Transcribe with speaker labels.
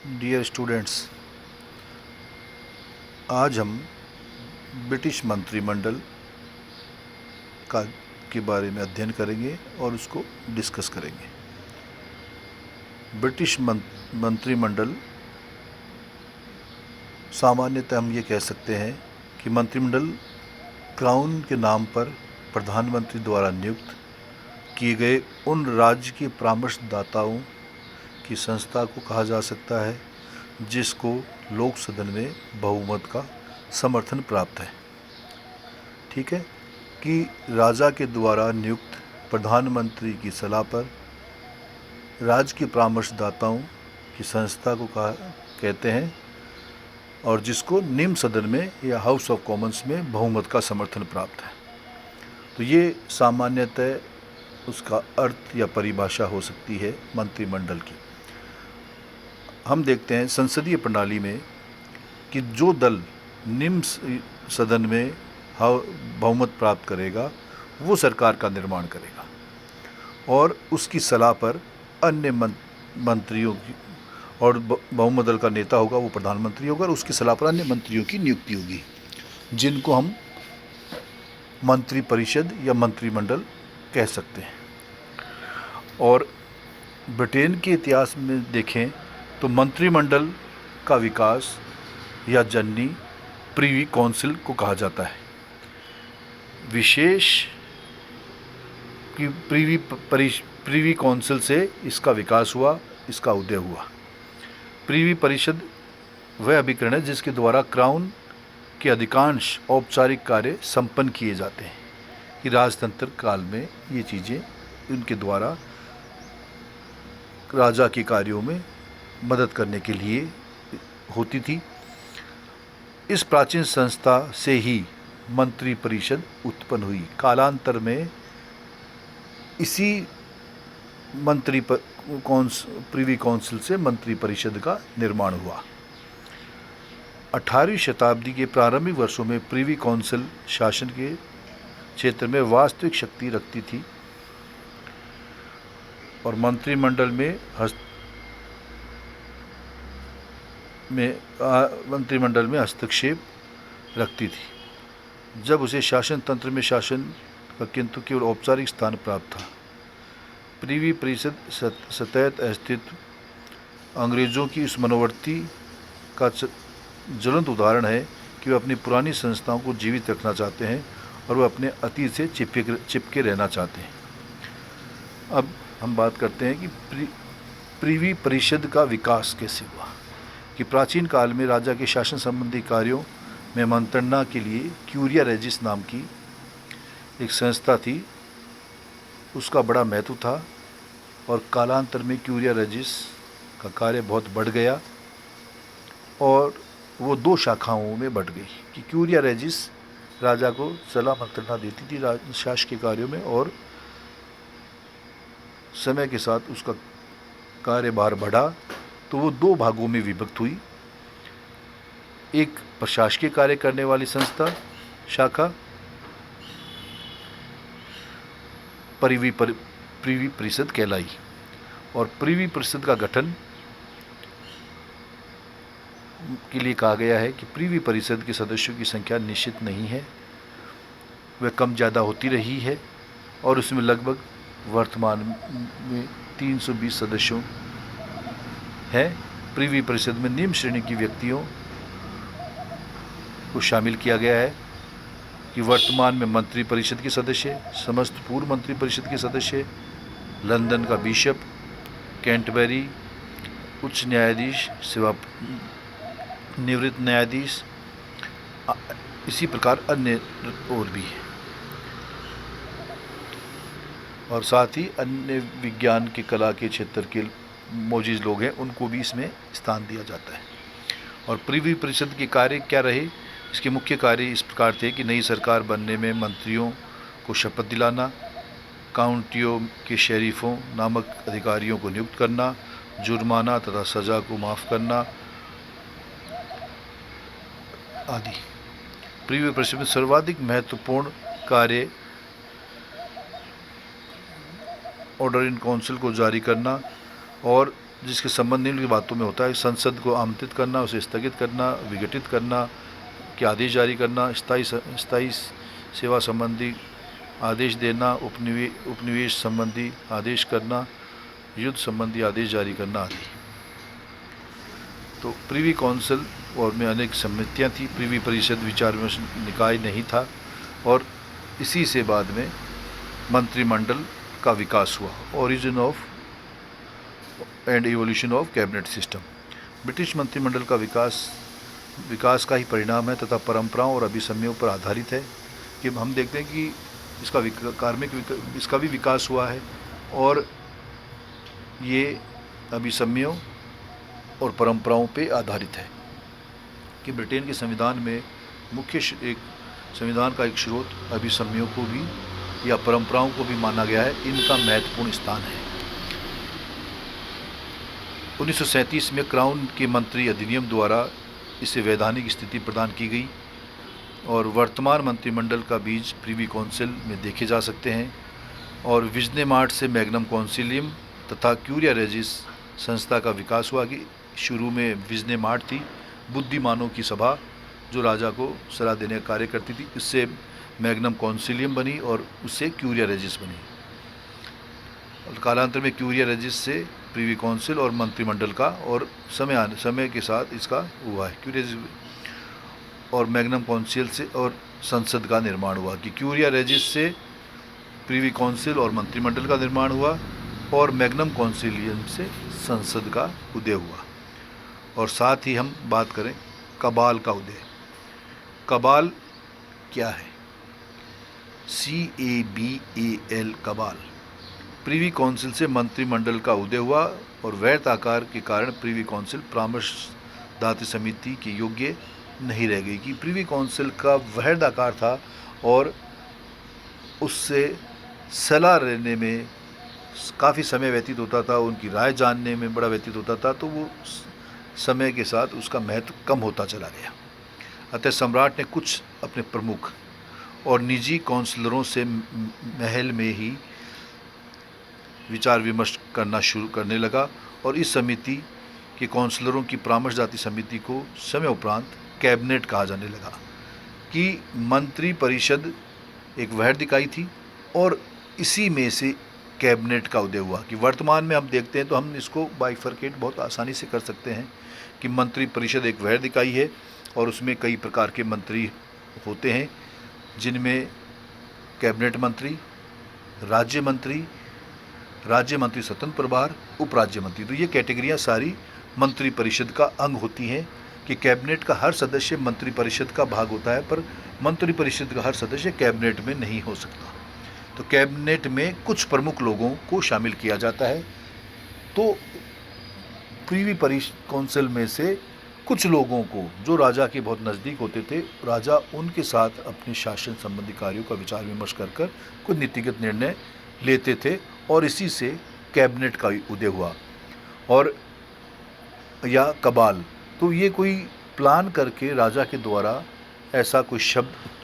Speaker 1: Dear students, आज हम British मंत्रिमंडल का के बारे में अध्ययन करेंगे और उसको डिस्कस करेंगे। ब्रिटिश मंत्रिमंडल सामान्यतः हम ये कह सकते हैं कि मंत्रिमंडल क्राउन के नाम पर प्रधानमंत्री द्वारा नियुक्त किए गए उन राज्य के परामर्शदाताओं की संस्था को कहा जा सकता है जिसको लोक सदन में बहुमत का समर्थन प्राप्त है। ठीक है कि राजा के द्वारा नियुक्त प्रधानमंत्री की सलाह पर राज्य के परामर्शदाताओं की संस्था को कहते हैं और जिसको निम्न सदन में या हाउस ऑफ कॉमन्स में बहुमत का समर्थन प्राप्त है। तो ये सामान्यतः उसका अर्थ या परिभाषा हो सकती है मंत्रिमंडल की। हम देखते हैं संसदीय प्रणाली में कि जो दल निम्न सदन में बहुमत प्राप्त करेगा वो सरकार का निर्माण करेगा और उसकी सलाह पर अन्य मंत्रियों की और बहुमत दल का नेता होगा वो प्रधानमंत्री होगा और उसकी सलाह पर अन्य मंत्रियों की नियुक्ति होगी जिनको हम मंत्रिपरिषद या मंत्रिमंडल कह सकते हैं। और ब्रिटेन के इतिहास में देखें तो मंत्रिमंडल का विकास या जननी प्रीवी काउंसिल को कहा जाता है। विशेष कि प्रीवी काउंसिल से इसका विकास हुआ, इसका उदय हुआ। प्रीवी परिषद वह अभिकरण है जिसके द्वारा क्राउन के अधिकांश औपचारिक कार्य संपन्न किए जाते हैं। कि राजतंत्र काल में ये चीज़ें उनके द्वारा राजा के कार्यों में मदद करने के लिए होती थी। इस प्राचीन संस्था से ही मंत्रिपरिषद उत्पन्न हुई। कालांतर में इसी प्रीवी काउंसिल से मंत्रिपरिषद का निर्माण हुआ। 18वीं शताब्दी के प्रारंभिक वर्षों में प्रीवी काउंसिल शासन के क्षेत्र में वास्तविक शक्ति रखती थी और मंत्रिमंडल में हस्तक्षेप रखती थी। जब उसे शासन तंत्र में शासन का किंतु केवल औपचारिक स्थान प्राप्त था। प्रीवी परिषद सतत अस्तित्व अंग्रेज़ों की इस मनोवृत्ति का ज्वलंत उदाहरण है कि वे अपनी पुरानी संस्थाओं को जीवित रखना चाहते हैं और वे अपने अतीत से चिपके रहना चाहते हैं। अब हम बात करते हैं कि प्रीवी परिषद का विकास कैसे हुआ। कि प्राचीन काल में राजा के शासन संबंधी कार्यों में मंत्रणा के लिए क्यूरिया रेजिस नाम की एक संस्था थी, उसका बड़ा महत्व था और कालांतर में क्यूरिया रेजिस का कार्य बहुत बढ़ गया और वो 2 शाखाओं में बढ़ गई। कि क्यूरिया रेजिस राजा को सलाह मंत्रणा देती थी शासकीय कार्यों में और समय के साथ उसका कार्यभार बढ़ा तो वो 2 भागों में विभक्त हुई। एक प्रशासकीय कार्य करने वाली संस्था शाखा प्रीवी परिषद कहलाई और प्रीवी परिषद का गठन के लिए कहा गया है कि प्रीवी परिषद के सदस्यों की संख्या निश्चित नहीं है, वह कम ज़्यादा होती रही है और उसमें लगभग वर्तमान में 320 सदस्यों हैं। प्रीवी परिषद में निम्न श्रेणी की व्यक्तियों को शामिल किया गया है कि वर्तमान में मंत्रिपरिषद के सदस्य, समस्त पूर्व मंत्रिपरिषद के सदस्य, लंदन का बिशप, कैंटरबरी उच्च न्यायाधीश, सेवा निवृत्त न्यायाधीश, इसी प्रकार अन्य और भी है और साथ ही अन्य विज्ञान के कला के क्षेत्र के मौजूद लोग हैं उनको भी इसमें स्थान दिया जाता है। और प्रीवी परिषद के कार्य क्या रहे? इसके मुख्य कार्य इस प्रकार थे कि नई सरकार बनने में मंत्रियों को शपथ दिलाना, काउंटियों के शेरिफों नामक अधिकारियों को नियुक्त करना, जुर्माना तथा सज़ा को माफ़ करना आदि। प्रीवी परिषद में सर्वाधिक महत्वपूर्ण कार्य ऑर्डर इन काउंसिल को जारी करना और जिसके संबंध निम्न की बातों में होता है: संसद को आमंत्रित करना, उसे स्थगित करना, विघटित करना, के आदेश जारी करना, स्थायी सेवा संबंधी आदेश देना, उपनिवेश संबंधी आदेश करना, युद्ध संबंधी आदेश जारी करना आदि। तो प्रिवी काउंसिल और में अनेक समितियां थी। प्रिवी परिषद विचार विमर्श निकाय नहीं था, और इसी से बाद में मंत्रिमंडल का विकास हुआ। Origin of and evolution of cabinet system. British मंत्रिमंडल का विकास का ही परिणाम है तथा परंपराओं और अभिसमयों पर आधारित है। कि हम देखते हैं कि इसका भी विकास हुआ है, और ये अभिसमयों और परंपराओं पे आधारित है। कि ब्रिटेन के संविधान में संविधान का एक स्रोत अभिसमयों को भी या परंपराओं को भी माना गया है। इनका महत्वपूर्ण स्थान है। 1937 में क्राउन के मंत्री अधिनियम द्वारा इसे वैधानिक स्थिति प्रदान की गई, और वर्तमान मंत्रिमंडल का बीज प्रिवी काउंसिल में देखे जा सकते हैं। और विज़नेमार्ट से मैग्नम कॉन्सिलियम तथा क्यूरिया रेजिस संस्था का विकास हुआ। कि शुरू में विज़नेमार्ट थी, बुद्धिमानों की सभा, जो राजा को सलाह देने का कार्य करती थी। इससे मैग्नम कॉन्सिलियम बनी और उससे क्यूरिया रेजिस बनी। और कालांतर में क्यूरिया रेजिस से प्रिवी काउंसिल और मंत्रिमंडल का, और समय के साथ इसका हुआ है। क्यूरिया रेजिस और मैग्नम कॉन्सिल से और संसद का निर्माण हुआ। कि क्यूरिया रेजिस से प्रिवी काउंसिल और मंत्रिमंडल का निर्माण हुआ, और मैग्नम कॉन्सिलियम से संसद का उदय हुआ। और साथ ही हम बात करें कबाल का उदय। कबाल क्या है? CABAL कबाल। प्रिवी काउंसिल से मंत्रिमंडल का उदय हुआ, और वैध आकार के कारण प्रिवी काउंसिल परामर्शदात्री समिति के योग्य नहीं रह गई। कि प्रिवी काउंसिल का वैध आकार था, और उससे सलाह लेने में काफ़ी समय व्यतीत होता था, उनकी राय जानने में बड़ा व्यतीत होता था। तो वो समय के साथ उसका महत्व कम होता चला गया। अतः सम्राट ने कुछ अपने प्रमुख और निजी काउंसलरों से महल में ही विचार विमर्श करना शुरू करने लगा, और इस समिति के काउंसलरों की परामर्शदात्री समिति को समय उपरांत कैबिनेट कहा जाने लगा। कि मंत्री परिषद एक वैध इकाई थी, और इसी में से कैबिनेट का उदय हुआ। कि वर्तमान में हम देखते हैं तो हम इसको बाइफरकेट बहुत आसानी से कर सकते हैं कि मंत्री परिषद एक वैध इकाई है, और उसमें कई प्रकार के मंत्री होते हैं, जिनमें कैबिनेट मंत्री, राज्य मंत्री स्वतंत्र प्रभार, उपराज्य मंत्री। तो ये कैटेगरियाँ सारी मंत्री परिषद का अंग होती हैं। कि कैबिनेट का हर सदस्य मंत्री परिषद का भाग होता है, पर मंत्री परिषद का हर सदस्य कैबिनेट में नहीं हो सकता। तो कैबिनेट में कुछ प्रमुख लोगों को शामिल किया जाता है। तो प्रिवी काउंसिल में से कुछ लोगों को, जो राजा के बहुत नज़दीक होते थे, राजा उनके साथ अपने शासन संबंधी कार्यों का विचार विमर्श कर कुछ नीतिगत निर्णय लेते थे, और इसी से कैबिनेट का उदय हुआ। और या कबाल, तो ये कोई प्लान करके राजा के द्वारा ऐसा कोई शब्द